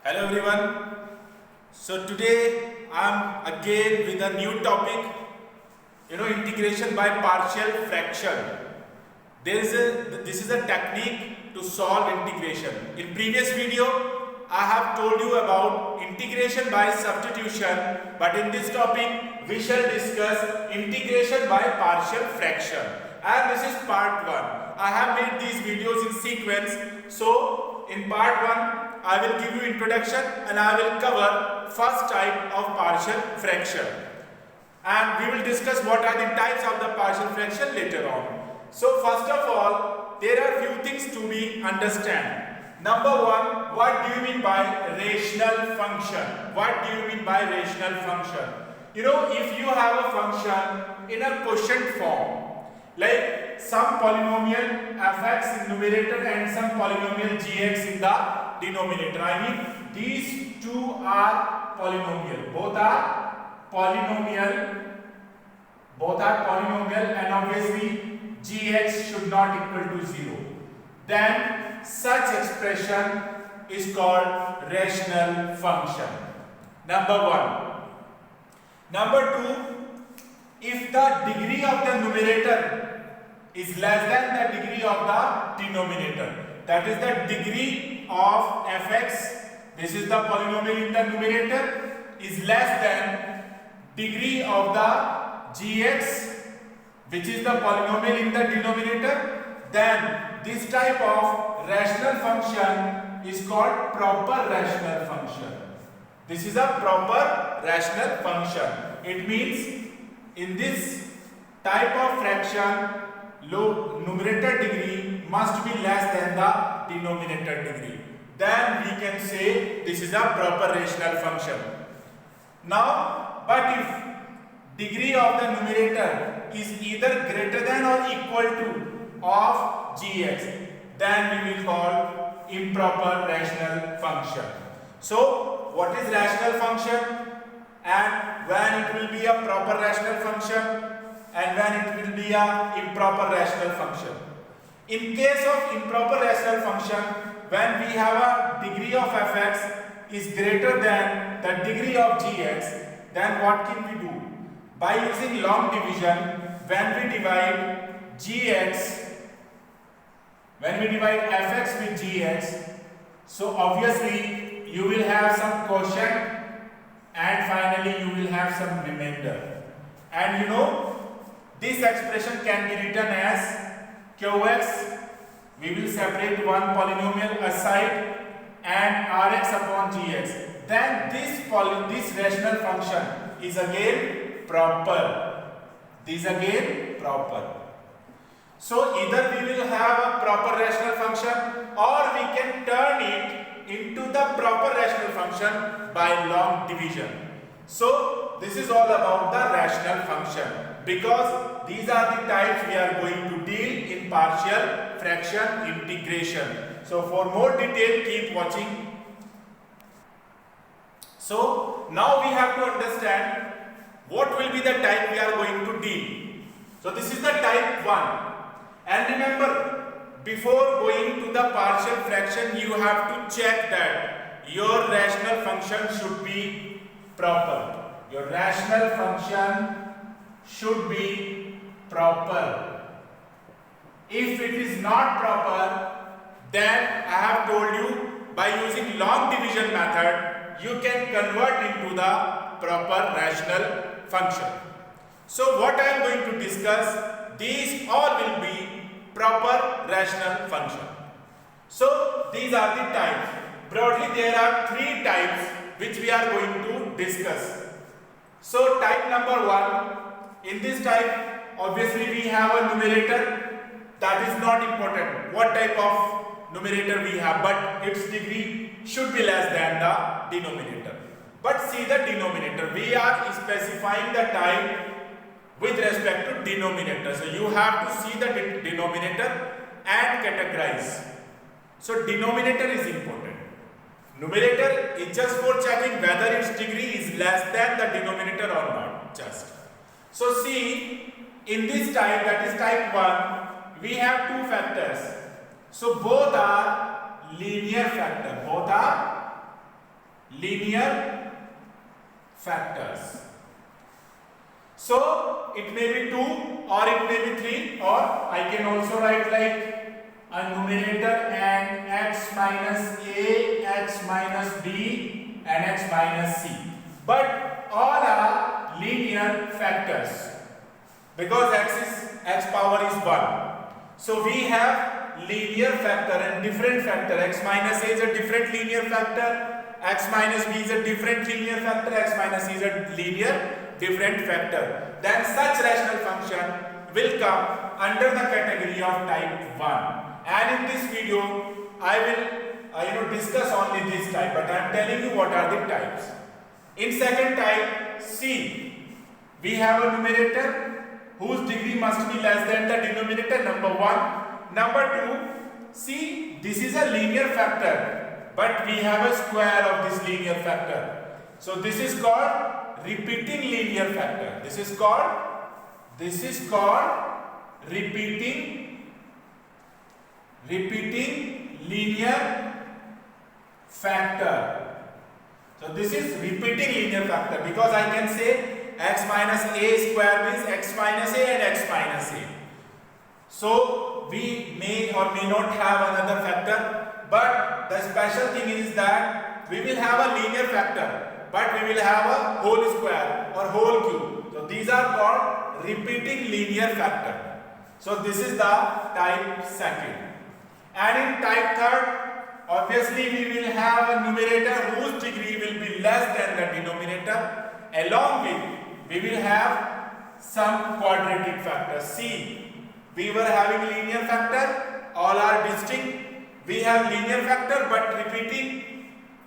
Hello everyone. So today I'm again with a new topic, integration by partial fraction. This is a technique to solve integration. In previous video I have told you about integration by substitution, but in this topic we shall discuss integration by partial fraction. And this is part 1. I have made these videos in sequence. So in part 1 I will give you introduction and I will cover first type of partial fraction. And we will discuss what are the types of the partial fraction later on. So first of all, there are few things to be understand. Number 1, what do you mean by rational function? What do you mean by rational function? If you have a function in a quotient form, like some polynomial fx in numerator and some polynomial gx in the denominator. I mean these two are polynomial. Both are polynomial and obviously gx should not equal to 0. Then such expression is called rational function. Number 1. Number 2. If the degree of the numerator is less than the degree of the denominator, that is the degree of fx, this is the polynomial in the numerator, is less than degree of the gx, which is the polynomial in the denominator, then this type of rational function is called proper rational function. This is a proper rational function. It means in this type of fraction, numerator degree must be less than the denominator degree. Then we can say this is a proper rational function. Now, but if degree of the numerator is either greater than or equal to of gx, then we will call improper rational function. So, what is rational function? And when it will be a proper rational function and when it will be a improper rational function. In case of improper rational function, when we have a degree of fx is greater than the degree of gx, then what can we do? By using long division, when we divide fx with gx, so obviously you will have some quotient and finally you will have some remainder. And this expression can be written as qx, we will separate one polynomial aside, and rx upon gx. Then this rational function is again proper. This again proper. So either we will have a proper rational function or we can turn it into the proper rational function by long division. So this is all about the rational function, because these are the types we are going to deal in partial fraction integration. So for more detail, keep watching. So now we have to understand what will be the type we are going to deal. So this is the type 1. And remember, before going to the partial fraction, you have to check that your rational function should be proper. Your rational function should be proper. If it is not proper, then I have told you by using long division method, you can convert into the proper rational function. So what I am going to discuss, these all will be proper rational function. So these are the types. Broadly there are 3 types which we are going to discuss. So type number 1, in this type obviously we have a numerator. That is not important what type of numerator we have, but its degree should be less than the denominator. But see the denominator, we are specifying the type with respect to denominator. So you have to see the denominator and categorize. So denominator is important. Numerator is just for checking whether its degree is less than the denominator or not. Just. So see, in this type, that is type 1, we have 2 factors. So both are linear factor. Both are linear factors. So it may be 2 or it may be 3, or I can also write like a numerator and x minus a, x minus b and x minus c. But all are linear factors because x power is 1. So we have linear factor and different factor. X minus a is a different linear factor, x minus b is a different linear factor, x minus c is a linear different factor. Then such rational function will come under the category of type 1. And in this video I will discuss only this type, but I am telling you what are the types. In second type C, we have a numerator whose degree must be less than the denominator, number 1. Number 2, see, this is a linear factor, but we have a square of this linear factor. So this is called repeating linear factor. This is called repeating linear factor. So this is repeating linear factor because I can say x minus a square means x minus a and x minus a. So we may or may not have another factor, but the special thing is that we will have a linear factor, but we will have a whole square or whole cube. So these are called repeating linear factor. So this is the type 2nd. And in type 3rd, obviously we will have a numerator whose degree will be less than the denominator. Along with we will have some quadratic factors. See, we were having linear factor, all are distinct. We have linear factor but repeating.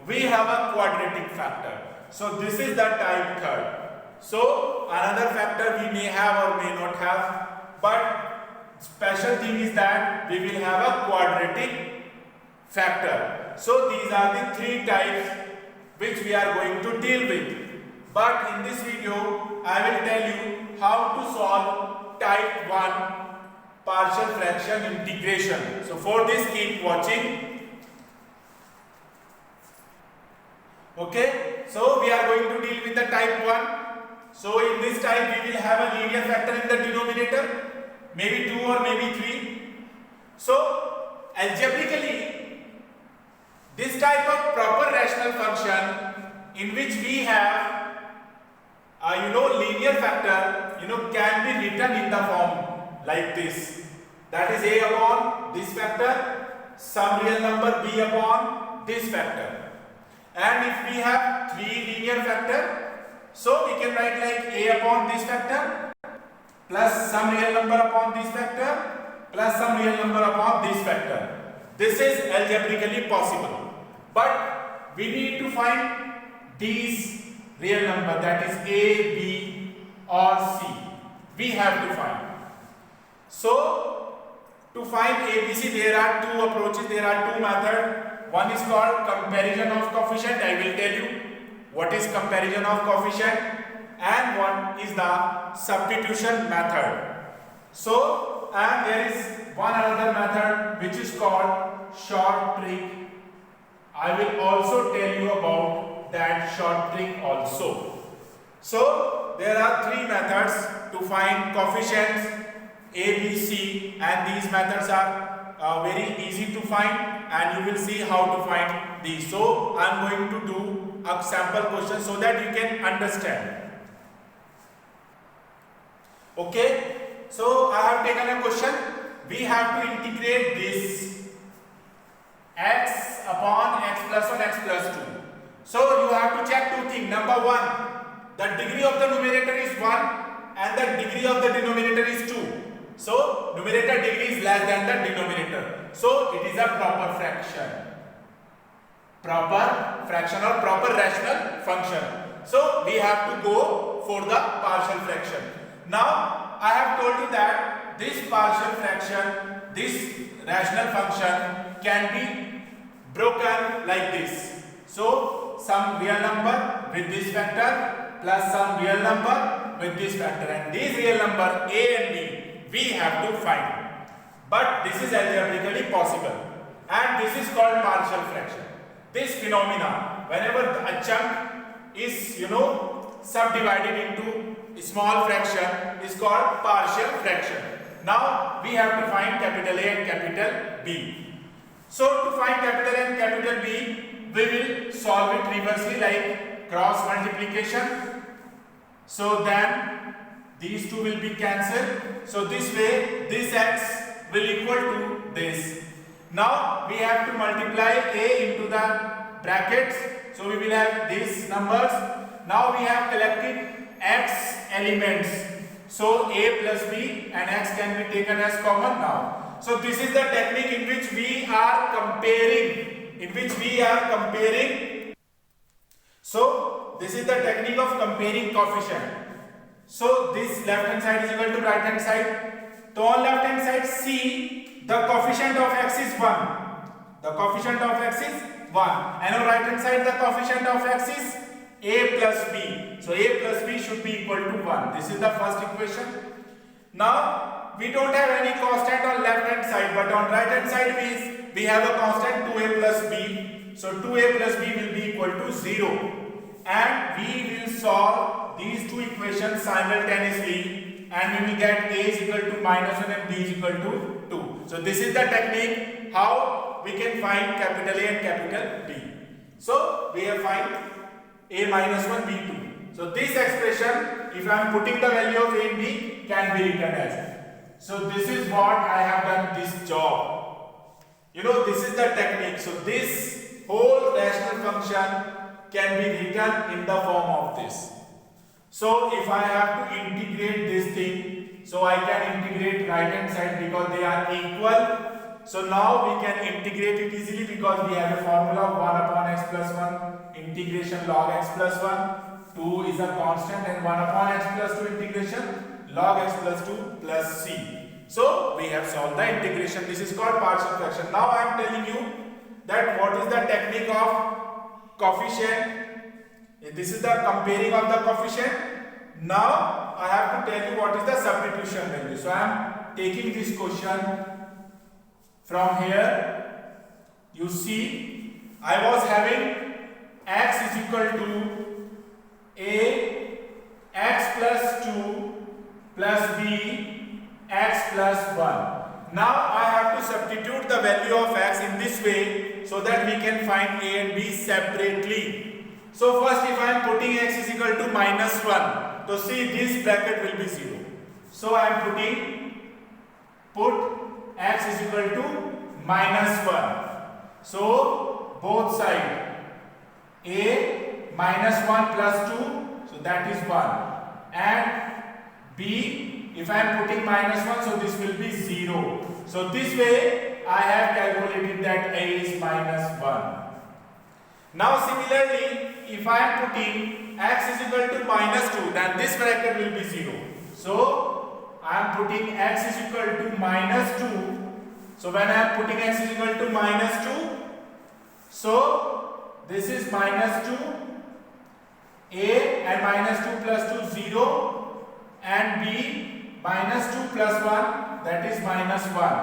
We have a quadratic factor. So this is the type 3rd. So another factor we may have or may not have, but special thing is that we will have a quadratic factor. So these are the 3 types which we are going to deal with. But in this video, I will tell you how to solve type 1 partial fraction integration. So for this, keep watching. Okay, so we are going to deal with the type 1. So in this type, we will have a linear factor in the denominator, maybe 2 or maybe 3. So algebraically, this type of proper rational function in which we have linear factor can be written in the form like this. That is a upon this factor, some real number b upon this factor. And if we have 3 linear factor, so we can write like a upon this factor plus some real number upon this factor plus some real number upon this factor. This is algebraically possible. But we need to find these real number, that is a, b or c. We have to find. So to find a, b, c, there are 2 approaches, there are 2 methods. One is called comparison of coefficient. I will tell you what is comparison of coefficient, and one is the substitution method. So, and there is one another method which is called short trick. I will also tell you about that short trick also. So there are 3 methods to find coefficients a, b, c, and these methods are very easy to find, and you will see how to find these. So I am going to do a sample question so that you can understand. Okay, so I have taken a question. We have to integrate this x upon x plus 1 x plus 2. So you have to check 2 things. Number 1, the degree of the numerator is 1 and the degree of the denominator is 2. So numerator degree is less than the denominator. So it is a proper fraction. Proper fraction or proper rational function. So we have to go for the partial fraction. Now I have told you that this partial fraction, this rational function can be broken like this. So some real number with this factor plus some real number with this factor, and these real number a and b we have to find. But this is algebraically possible, and this is called partial fraction. This phenomena, whenever that chunk is subdivided into small fraction is called partial fraction. Now we have to find capital A and capital B. So to find capital A and capital B, we will solve it reversely like cross multiplication. So then these two will be cancelled. So this way this x will equal to this. Now we have to multiply A into the brackets. So we will have these numbers. Now we have collected x elements. So A plus B and x can be taken as common now. So this is the technique in which we are comparing. So this is the technique of comparing coefficient. So this left hand side is equal to right hand side. So on left hand side C, the coefficient of x is 1. The coefficient of x is 1. And on right hand side the coefficient of x is A plus B. So A plus B should be equal to 1. This is the first equation. Now we don't have any constant on left hand side, but on right hand side we have a constant 2A plus B. So 2A plus B will be equal to 0. And we will solve these two equations simultaneously, and we will get A is equal to -1 and B is equal to 2. So this is the technique how we can find capital A and capital B. So we have find A -1 B 2. So this expression, if I am putting the value of A and B, can be written as. So this is what I have done this job. This is the technique. So this whole rational function can be written in the form of this. So if I have to integrate this thing, so I can integrate right hand side because they are equal. So now we can integrate it easily because we have a formula of 1 upon x plus 1 integration log x plus 1. 2 is a constant and 1 upon x plus 2 integration log x plus 2 plus c. So we have solved the integration. This is called partial fraction. Now I am telling you that what is the technique of coefficient. This is the comparing of the coefficient. Now I have to tell you what is the substitution value. So I am taking this question from here. You see, I was having x is equal to a x plus 2 plus b x plus 1. Now I have to substitute the value of x in this way so that we can find a and b separately. So first, if I am putting x is equal to -1, so see this bracket will be 0. So I am put x is equal to -1. So both side a -1 plus 2, so that is 1, and b, if I am putting -1, so this will be 0. So this way I have calculated that a is -1. Now similarly, if I am putting x is equal to -2, then this bracket will be 0. So I am putting x is equal to -2. So when I am putting x is equal to -2, so this is -2, a and -2 plus 2 0, and b -2 plus 1, that is -1.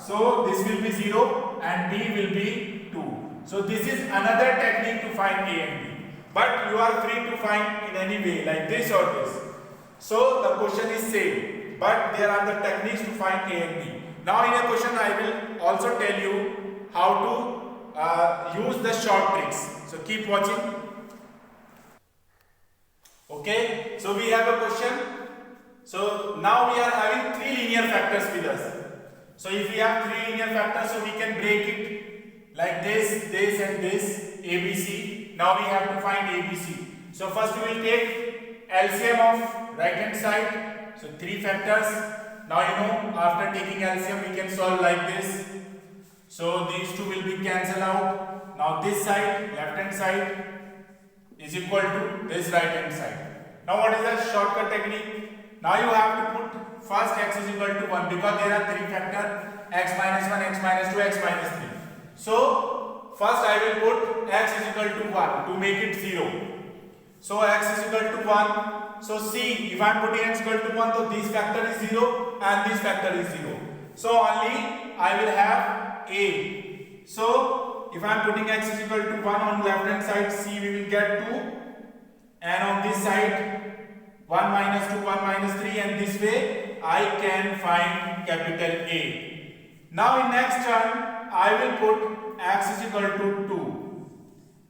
So this will be 0 and b will be 2. So this is another technique to find a and b. But you are free to find in any way, like this or this. So the question is same, but there are the techniques to find a and b. Now in a question I will also tell you how to use the short tricks. So keep watching. Okay, so we have a question. So now we are having 3 linear factors with us. So if we have 3 linear factors, so we can break it like this and this, ABC. Now we have to find ABC. So first we will take LCM of right hand side. So 3 factors. Now after taking LCM we can solve like this. So these two will be cancelled out. Now this side, left hand side, is equal to this right hand side. Now what is the shortcut technique? Now you have to put first x is equal to 1 because there are 3 factors, x minus 1, x minus 2, x minus 3. So first I will put x is equal to 1 to make it 0. So x is equal to 1. So see, if I am putting x equal to 1, so this factor is 0 and this factor is 0. So only I will have a. So if I am putting x is equal to 1 on left hand side, c we will get 2, and on this side 1 minus 2, 1 minus 3, and this way I can find capital A. Now in next term I will put x is equal to 2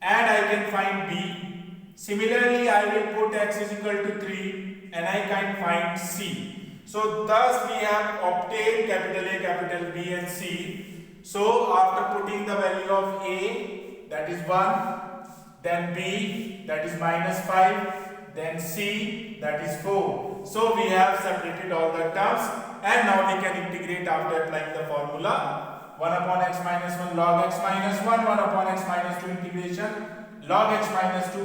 and I can find B. Similarly I will put x is equal to 3 and I can find C. So thus we have obtained capital A, capital B and C. So after putting the value of A, that is 1, then B, that is minus 5, then C, that is 4. So we have separated all the terms and now we can integrate after applying the formula. 1 upon x minus 1 log x minus 1, 1 upon x minus 2 integration log x minus 2,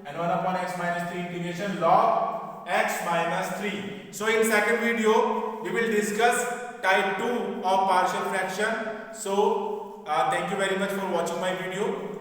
and 1 upon x minus 3 integration log x minus 3. So in second video we will discuss type 2 of partial fraction. So thank you very much for watching my video.